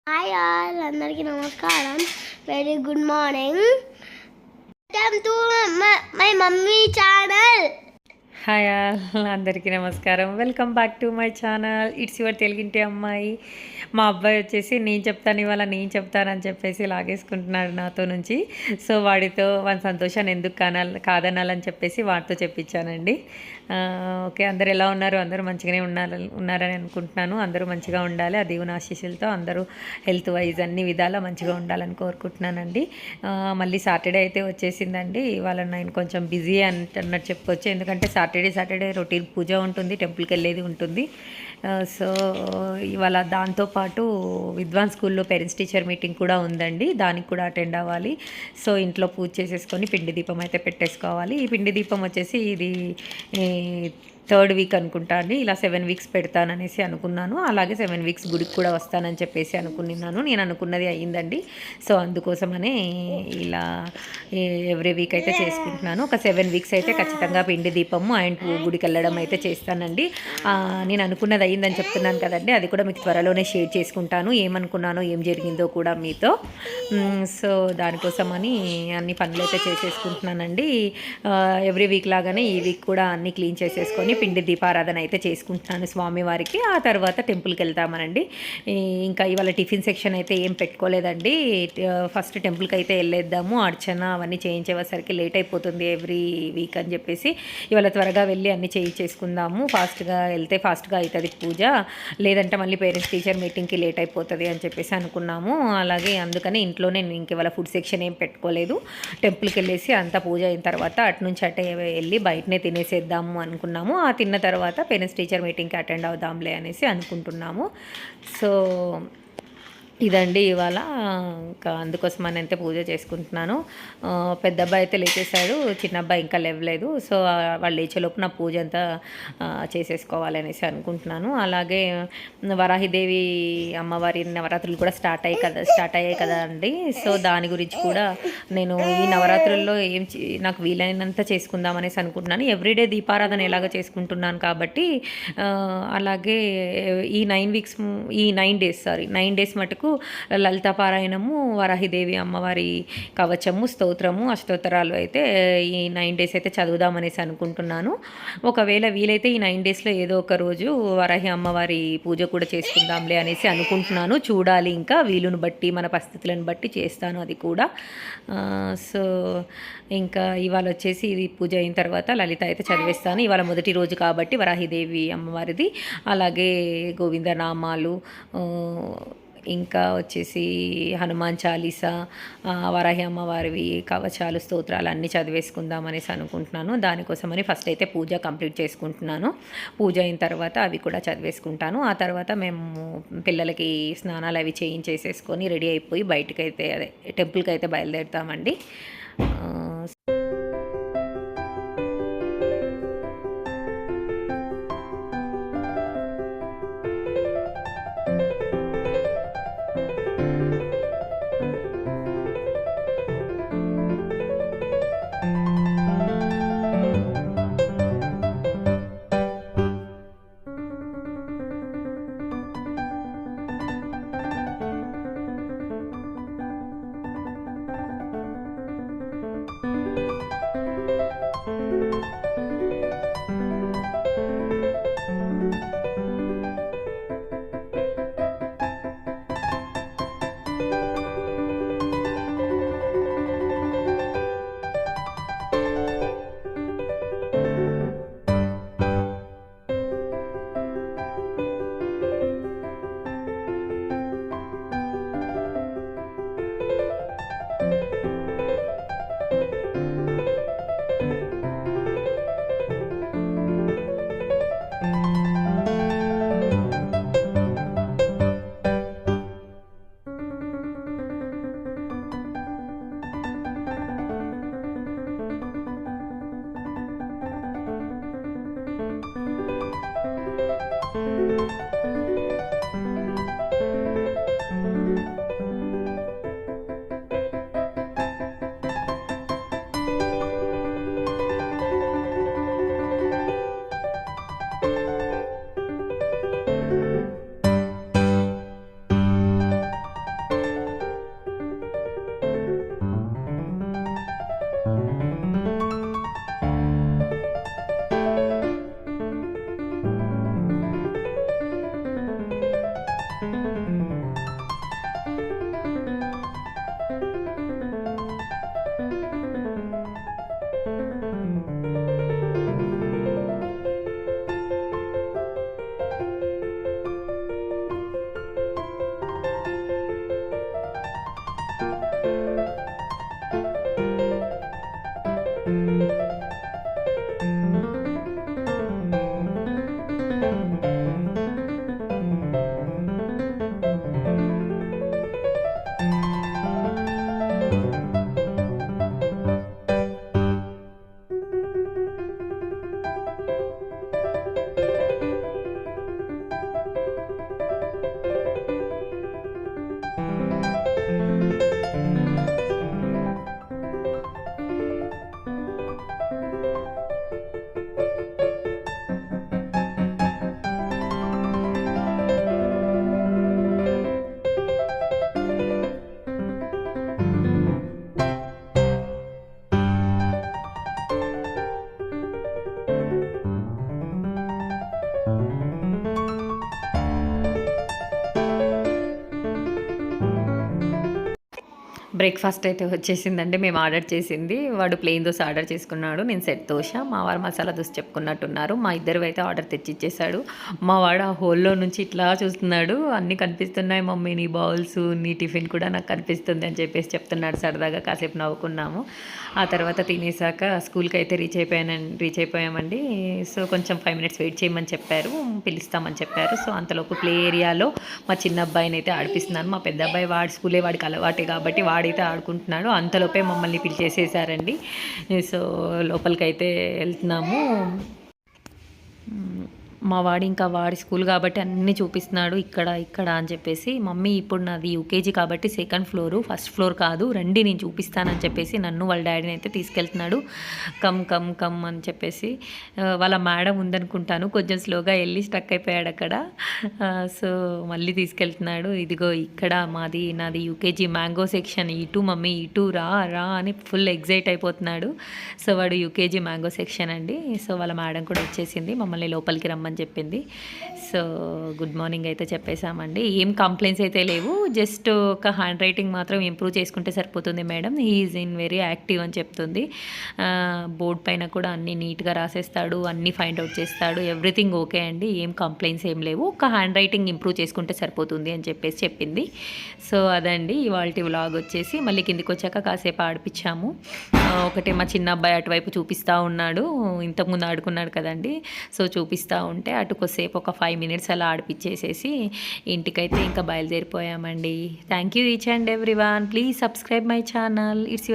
Hi all అందరికీ నమస్కారం. Very good morning. Welcome to my mummy channel. Hi అందరికీ నమస్కారం. Welcome back to my channel. It's your తెలుగింటి అమ్మాయి. మా అబ్బాయి వచ్చేసి నేను చెప్తాను ఇవాళ నేను చెప్తానని చెప్పేసి లాగేసుకుంటున్నాడు నాతో నుంచి. సో వాడితో వాడి సంతోషాన్ని ఎందుకు కాదనాలని చెప్పేసి వాడితో చెప్పించానండి. ఓకే, అందరు ఎలా ఉన్నారు? అందరూ మంచిగానే ఉన్నారని అనుకుంటున్నాను. అందరూ మంచిగా ఉండాలి. ఆ దేవుని ఆశీస్సులతో అందరూ హెల్త్ వైజ్ అన్ని విధాలా మంచిగా ఉండాలని కోరుకుంటున్నానండి. మళ్ళీ సాటర్డే అయితే వచ్చేసిందండి. ఇవాళ నేను కొంచెం బిజీ అన్నట్టు చెప్పొచ్చు. ఎందుకంటే సాటర్డే రొటీన్ పూజ ఉంటుంది, టెంపుల్కి వెళ్ళేది ఉంటుంది. సో ఇవాళ దాంతోపాటు విద్వాన్ స్కూల్లో పేరెంట్స్ టీచర్ మీటింగ్ కూడా ఉందండి. దానికి కూడా అటెండ్ అవ్వాలి. సో ఇంట్లో పూజ చేసేసుకొని పిండి దీపం అయితే పెట్టేసుకోవాలి. ఈ పిండి దీపం వచ్చేసి ఇది థర్డ్ వీక్ అనుకుంటా అండి. ఇలా 7 వీక్స్ పెడతాననేసి అనుకున్నాను. అలాగే 7 వీక్స్ గుడికి కూడా వస్తానని చెప్పేసి అనుకున్నాను. నేను అనుకున్నది అయ్యిందండి. సో అందుకోసమనే ఇలా ఎవ్రీ వీక్ అయితే చేసుకుంటున్నాను. ఒక 7 వీక్స్ అయితే ఖచ్చితంగా పిండి దీపము అండ్ గుడికి వెళ్ళడం అయితే చేస్తానండి. నేను అనుకున్నది అయ్యిందని చెప్తున్నాను కదండి. అది కూడా మీకు త్వరలోనే షేర్ చేసుకుంటాను. ఏమనుకున్నానో ఏం జరిగిందో కూడా మీతో. సో దానికోసమని అన్ని పనులు అయితే చేసేసుకుంటున్నానండి. ఎవ్రీ వీక్ లాగానే ఈ వీక్ కూడా అన్నీ క్లీన్ చేసేసుకొని పిండి దీపారాధన అయితే చేసుకుంటున్నాను స్వామివారికి. ఆ తర్వాత టెంపుల్కి వెళ్తామనండి. ఇంకా ఇవాళ టిఫిన్ సెక్షన్ అయితే ఏం పెట్టుకోలేదండి. ఫస్ట్ టెంపుల్కి అయితే వెళ్ళేద్దాము, అర్చన అవన్నీ చేయించేసరికి లేట్ అయిపోతుంది ఎవ్రీ వీక్ అని చెప్పేసి ఇవాళ త్వరగా వెళ్ళి అన్నీ చేయించేసుకుందాము. ఫాస్ట్గా వెళ్తే ఫాస్ట్గా అవుతుంది పూజ, లేదంటే మళ్ళీ పేరెంట్స్ టీచర్ మీటింగ్కి లేట్ అయిపోతుంది అని చెప్పేసి అనుకున్నాము. అలాగే అందుకని ఇంట్లోనే ఇంక ఇవాళ ఫుడ్ సెక్షన్ ఏం పెట్టుకోలేదు. టెంపుల్కి వెళ్ళేసి అంతా పూజ అయిన తర్వాత అటు నుంచి అటే వెళ్ళి బయటనే తినేసేద్దాము అనుకున్నాము. ఆ తిన్న తర్వాత పేరెంట్స్ టీచర్ మీటింగ్కి అటెండ్ అవుదాంలే అనేసి అనుకుంటున్నాము. సో ఇదండి ఇవాళ. ఇంకా అందుకోసమని అయితే పూజ చేసుకుంటున్నాను. పెద్ద అబ్బాయి అయితే లేచేశాడు, చిన్న అబ్బాయి ఇంకా లేవలేదు. సో వాళ్ళు లేచేలోపు నా పూజ అంతా చేసేసుకోవాలనేసి అనుకుంటున్నాను. అలాగే వరాహిదేవి అమ్మవారి నవరాత్రులు కూడా స్టార్ట్ అయ్యాయి కదా అండి. సో దాని గురించి కూడా నేను ఈ నవరాత్రుల్లో నాకు వీలైనంత చేసుకుందామనేసి అనుకుంటున్నాను. ఎవ్రీడే దీపారాధన ఎలాగ చేసుకుంటున్నాను కాబట్టి అలాగే ఈ 9 డేస్ మటుకు లలిత పారాయణము, వరాహిదేవి అమ్మవారి కవచము, స్తోత్రము, అష్టోత్తరాలు అయితే ఈ 9 డేస్ అయితే చదువుదామనేసి అనుకుంటున్నాను. ఒకవేళ వీలైతే ఈ 9 డేస్లో ఏదో ఒక రోజు వరాహి అమ్మవారి పూజ కూడా చేసుకుందాంలే అనేసి అనుకుంటున్నాను. చూడాలి, ఇంకా వీలును బట్టి మన పరిస్థితులను బట్టి చేస్తాను అది కూడా. సో ఇంకా ఇవాళ వచ్చేసి ఇది పూజ అయిన తర్వాత లలిత అయితే చదివేస్తాను. ఇవాళ మొదటి రోజు కాబట్టి వరాహిదేవి అమ్మవారిది, అలాగే గోవిందనామాలు, ఇంకా వచ్చేసి హనుమాన్ చాలీసా, వరాహి అమ్మవారివి కవచాలు, స్తోత్రాలు అన్నీ చదివేసుకుందాం అనేసి అనుకుంటున్నాను. దానికోసమని ఫస్ట్ అయితే పూజ కంప్లీట్ చేసుకుంటున్నాను. పూజ అయిన తర్వాత అవి కూడా చదివేసుకుంటాను. ఆ తర్వాత మేము పిల్లలకి స్నానాలు అవి చేయించేసేసుకొని రెడీ అయిపోయి బయటకైతే టెంపుల్కి అయితే బయలుదేరుతామండి. బ్రేక్ఫాస్ట్ అయితే వచ్చేసిందండి. మేము ఆర్డర్ చేసింది. వాడు ప్లెయిన్ దోస ఆర్డర్ చేసుకున్నాడు. నేను సెట్ దోస, మా వారు మసాలా దోస చెప్పుకున్నట్టున్నారు. మా ఇద్దరు అయితే ఆర్డర్ తెచ్చిచ్చేసాడు. మా వాడు ఆ హోల్‌లో నుంచి ఇట్లా చూస్తున్నాడు. అన్నీ కనిపిస్తున్నాయి మమ్మీ నీ బౌల్స్, నీ టిఫిన్ కూడా నాకు కనిపిస్తుంది అని చెప్పేసి చెప్తున్నాడు సరదాగా. కాసేపు నవ్వుకున్నాము. ఆ తర్వాత తినేసాక స్కూల్‌కి అయితే రీచ్ అయిపోయామండి. సో కొంచెం 5 మినిట్స్ వెయిట్ చేయమని చెప్పారు. పిలుస్తామని చెప్పారు. సో అంతలోపు ప్లే ఏరియాలో మా చిన్న అబ్బాయిని అయితే ఆడిపిస్తున్నాను. మా పెద్ద అబ్బాయి వాడి స్కూలే వాడికి అలవాటే కాబట్టి వాడైతే ఆడుకుంటున్నాడు. అంతలోపే మమ్మల్ని పిలిచేసేసారండి. సో లోపలికైతే వెళ్తున్నాము. మా వాడు ఇంకా వాడి స్కూల్ కాబట్టి అన్నీ చూపిస్తున్నాడు ఇక్కడ ఇక్కడ అని చెప్పేసి. మమ్మీ ఇప్పుడు నాది యూకేజీ కాబట్టి సెకండ్ ఫ్లోరు, ఫస్ట్ ఫ్లోర్ కాదు, రండి నేను చూపిస్తానని చెప్పేసి నన్ను వాళ్ళ డాడీని అయితే తీసుకెళ్తున్నాడు. కమ్ కమ్ కమ్ అని చెప్పేసి. వాళ్ళ మేడం ఉందనుకుంటాను, కొంచెం స్లోగా వెళ్ళి స్టక్ అయిపోయాడు అక్కడ. సో మళ్ళీ తీసుకెళ్తున్నాడు. ఇదిగో ఇక్కడ నాది యూకేజీ మ్యాంగో సెక్షన్, ఇటు మమ్మీ ఇటు రా రా అని ఫుల్ ఎగ్జైట్ అయిపోతున్నాడు. సో వాడు యూకేజీ మ్యాంగో సెక్షన్ అండి. సో వాళ్ళ మేడం కూడా వచ్చేసింది, మమ్మల్ని లోపలికి రమ్మని చెప్పింది. సో గుడ్ మార్నింగ్ అయితే చెప్పేశామండి. ఏం కంప్లైంట్స్ అయితే లేవు, జస్ట్ ఒక హ్యాండ్ రైటింగ్ మాత్రం ఇంప్రూవ్ చేసుకుంటే సరిపోతుంది madam, he is in very active అని చెప్తుంది. బోర్డ్ పైన కూడా అన్నీ నీట్గా రాసేస్తాడు, అన్నీ ఫైండ్ అవుట్ చేస్తాడు, ఎవ్రీథింగ్ ఓకే అండి, ఏం కంప్లైంట్స్ ఏం లేవు, ఒక హ్యాండ్ రైటింగ్ ఇంప్రూవ్ చేసుకుంటే సరిపోతుంది అని చెప్పేసి చెప్పింది. సో అదండి ఇవాల్టి వ్లాగ్ వచ్చేసి. మళ్ళీ కిందికి వచ్చాక కాసేపు ఆడిపించాము. ఒకటే మా చిన్న అబ్బాయి అటువైపు చూపిస్తూ ఉన్నాడు, ఇంతకుముందు ఆడుకున్నాడు కదండి. సో చూపిస్తూ ఉంటే అటు కొద్దిసేపు ఒక 5 మినిట్స్ అలా ఆడిపించేసేసి ఇంటికైతే ఇంకా బయలుదేరిపోయామండి. Thank you each and everyone. Please subscribe my channel. It's